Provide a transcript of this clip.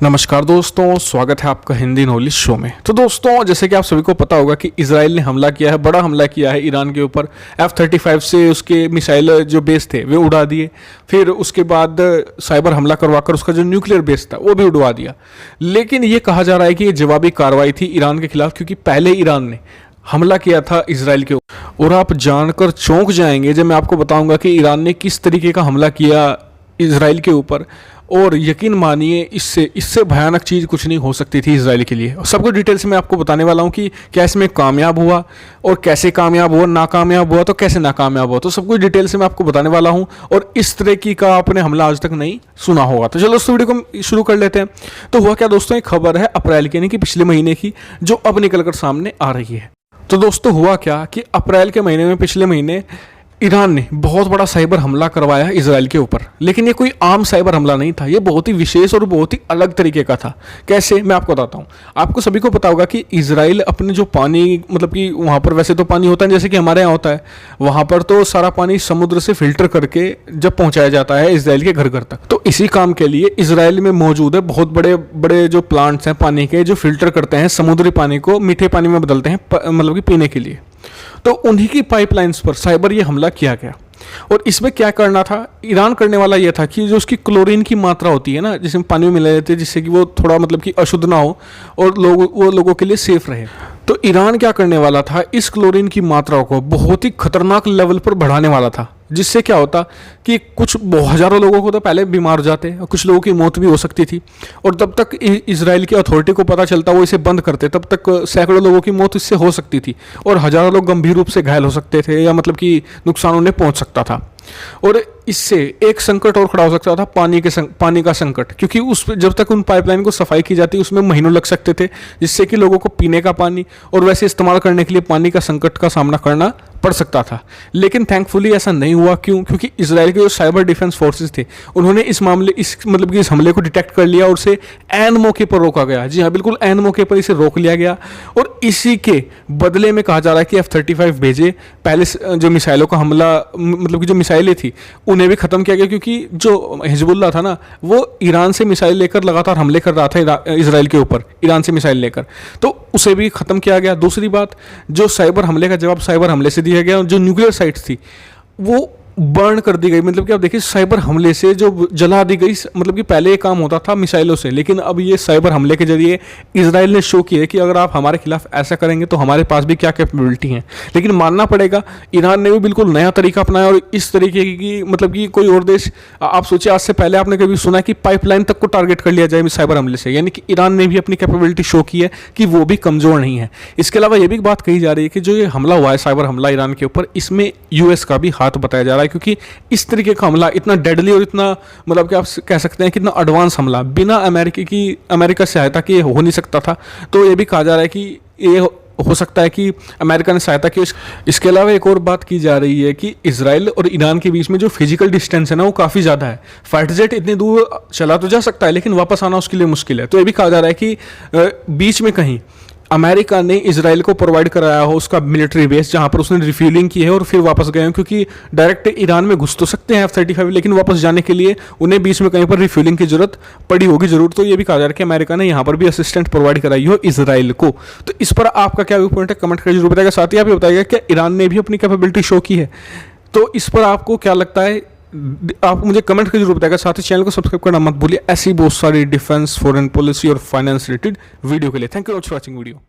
नमस्कार दोस्तों, स्वागत है आपका हिंदी नॉलेज शो में। तो दोस्तों, जैसे कि आप सभी को पता होगा कि इजराइल ने हमला किया है, बड़ा हमला किया है ईरान के ऊपर। F-35 से उसके मिसाइल जो बेस थे वे उड़ा दिए। फिर उसके बाद साइबर हमला करवाकर उसका जो न्यूक्लियर बेस था वो भी उड़वा दिया। लेकिन ये कहा जा रहा है कि ये जवाबी कार्रवाई थी ईरान के खिलाफ, क्योंकि पहले ईरान ने हमला किया था इजराइल के ऊपर। और आप जानकर चौंक जाएंगे जब मैं आपको बताऊंगा कि ईरान ने किस तरीके का हमला किया इजराइल के ऊपर। और यकीन मानिए, इससे भयानक चीज़ कुछ नहीं हो सकती थी इजराइल के लिए। और सब कुछ डिटेल से मैं आपको बताने वाला हूँ कि क्या इसमें कामयाब हुआ और कैसे कामयाब हुआ, नाकामयाब हुआ तो कैसे नाकामयाब हुआ। तो सब कुछ डिटेल से मैं आपको बताने वाला हूँ। और इस तरह की का आपने हमला आज तक नहीं सुना होगा। तो चलो दोस्तों, वीडियो को शुरू कर लेते हैं। तो हुआ क्या दोस्तों, एक खबर है अप्रैल के यानी कि पिछले महीने की, जो अब निकल कर सामने आ रही है। तो दोस्तों, हुआ क्या कि अप्रैल के महीने में, पिछले महीने, ईरान ने बहुत बड़ा साइबर हमला करवाया इजराइल के ऊपर। लेकिन ये कोई आम साइबर हमला नहीं था, ये बहुत ही विशेष और बहुत ही अलग तरीके का था। कैसे, मैं आपको बताता हूँ। आपको सभी को पता होगा कि इजराइल अपने जो पानी, मतलब कि वहाँ पर वैसे तो पानी होता है जैसे कि हमारे यहाँ होता है, वहाँ पर तो सारा पानी समुद्र से फिल्टर करके जब पहुँचाया जाता है इजराइल के घर घर तक। तो इसी काम के लिए इजराइल में मौजूद है बहुत बड़े बड़े जो प्लांट्स हैं पानी के, जो फिल्टर करते हैं समुद्री पानी को मीठे पानी में बदलते हैं, मतलब कि पीने के लिए। तो उन्हीं की पाइपलाइंस पर साइबर ये हमला किया गया। और इसमें क्या करना था, ईरान करने वाला यह था कि जो उसकी क्लोरीन की मात्रा होती है ना, जिसमें पानी में मिला जाते हैं, जिससे कि वो थोड़ा मतलब कि अशुद्ध ना हो और वो लोगों के लिए सेफ रहे। तो ईरान क्या करने वाला था, इस क्लोरीन की मात्रा को बहुत ही खतरनाक लेवल पर बढ़ाने वाला था। जिससे क्या होता कि कुछ हज़ारों लोगों को तो पहले बीमार हो जाते और कुछ लोगों की मौत भी हो सकती थी। और तब तक इजराइल की अथॉरिटी को पता चलता, वो इसे बंद करते, तब तक सैकड़ों लोगों की मौत इससे हो सकती थी और हज़ारों लोग गंभीर रूप से घायल हो सकते थे, या मतलब कि नुकसान उन्हें पहुंच सकता था। और इससे एक संकट और खड़ा हो सकता था, पानी का संकट, क्योंकि जब तक उन पाइपलाइन को सफाई की जाती उसमें महीनों लग सकते थे, जिससे कि लोगों को पीने का पानी और वैसे इस्तेमाल करने के लिए पानी का संकट का सामना करना पड़ सकता था। लेकिन थैंकफुली ऐसा नहीं हुआ। क्यों? क्योंकि इजराइल के जो साइबर डिफेंस फोर्सेस थे, उन्होंने इस हमले को डिटेक्ट कर लिया और उसे ऐन मौके पर रोका गया। जी हाँ, बिल्कुल ऐन मौके पर इसे रोक लिया गया। और इसी के बदले में कहा जा रहा है कि F-35 भेजे, पहले जो मिसाइलों का हमला, मतलब कि जो मिसाइलें थी उन्हें भी ख़त्म किया गया, क्योंकि जो हिजबुल्लाह था ना, वो ईरान से मिसाइल लेकर लगातार हमले कर रहा था इजराइल के ऊपर, ईरान से मिसाइल लेकर, तो उसे भी ख़त्म किया गया। दूसरी बात, जो साइबर हमले का जवाब साइबर हमले से दिया गया, और जो न्यूक्लियर साइट्स थी वो बर्न कर दी गई। मतलब कि आप देखिए, साइबर हमले से जो जला दी गई, मतलब कि पहले ये काम होता था मिसाइलों से, लेकिन अब ये साइबर हमले के जरिए इजराइल ने शो किया है कि अगर आप हमारे खिलाफ ऐसा करेंगे तो हमारे पास भी क्या कैपेबिलिटी है। लेकिन मानना पड़ेगा, ईरान ने भी बिल्कुल नया तरीका अपनाया। और इस तरीके की, मतलब कि कोई और देश, आप सोचिए, आज से पहले आपने कभी सुना कि पाइपलाइन तक को टारगेट कर लिया जाए साइबर हमले से। यानी कि ईरान ने भी अपनी कैपेबिलिटी शो की है कि वो भी कमज़ोर नहीं है। इसके अलावा ये भी बात कही जा रही है कि जो ये हमला हुआ है, साइबर हमला ईरान के ऊपर, इसमें यूएस का भी हाथ बताया जा रहा है, क्योंकि इस तरीके का हमला इतना डेडली और इतना, मतलब कि आप कह सकते हैं कि इतना एडवांस हमला बिना अमेरिका सहायता के हो नहीं सकता था। तो ये भी कहा जा रहा है कि ये हो सकता है कि अमेरिका ने सहायता की। इसके अलावा एक और बात की जा रही है कि इजराइल और ईरान के बीच में जो फिजिकल डिस्टेंस है ना, वो काफ़ी ज़्यादा है। फाइटर जेट इतनी दूर चला तो जा सकता है, लेकिन वापस आना उसके लिए मुश्किल है। तो ये भी कहा जा रहा है कि बीच में कहीं अमेरिका ने इजराइल को प्रोवाइड कराया हो उसका मिलिट्री बेस, जहां पर उसने रिफ्यूलिंग की है और फिर वापस गए हैं। क्योंकि डायरेक्ट ईरान में घुस तो सकते हैं F-35, लेकिन वापस जाने के लिए उन्हें बीच में कहीं पर रिफ्यूलिंग की जरूरत पड़ी होगी जरूर। तो ये भी कहा जा रहा है कि अमेरिका ने यहाँ पर भी असिस्टेंट प्रोवाइड कराई हो इजराइल को। तो इस पर आपका क्या व्यू पॉइंट है, कमेंट करके जरूर बताएगा। साथ ही आप ये बताइएगा कि ईरान ने भी अपनी कैपेबिलिटी शो की है, तो इस पर आपको क्या लगता है, आप मुझे कमेंट करके जरूर बताएगा। साथ ही चैनल को सब्सक्राइब करना मत भूलिए, ऐसी बहुत सारी डिफेंस, फॉरेन पॉलिसी और फाइनेंस रिलेटेड वीडियो के लिए। Thank you for watching video.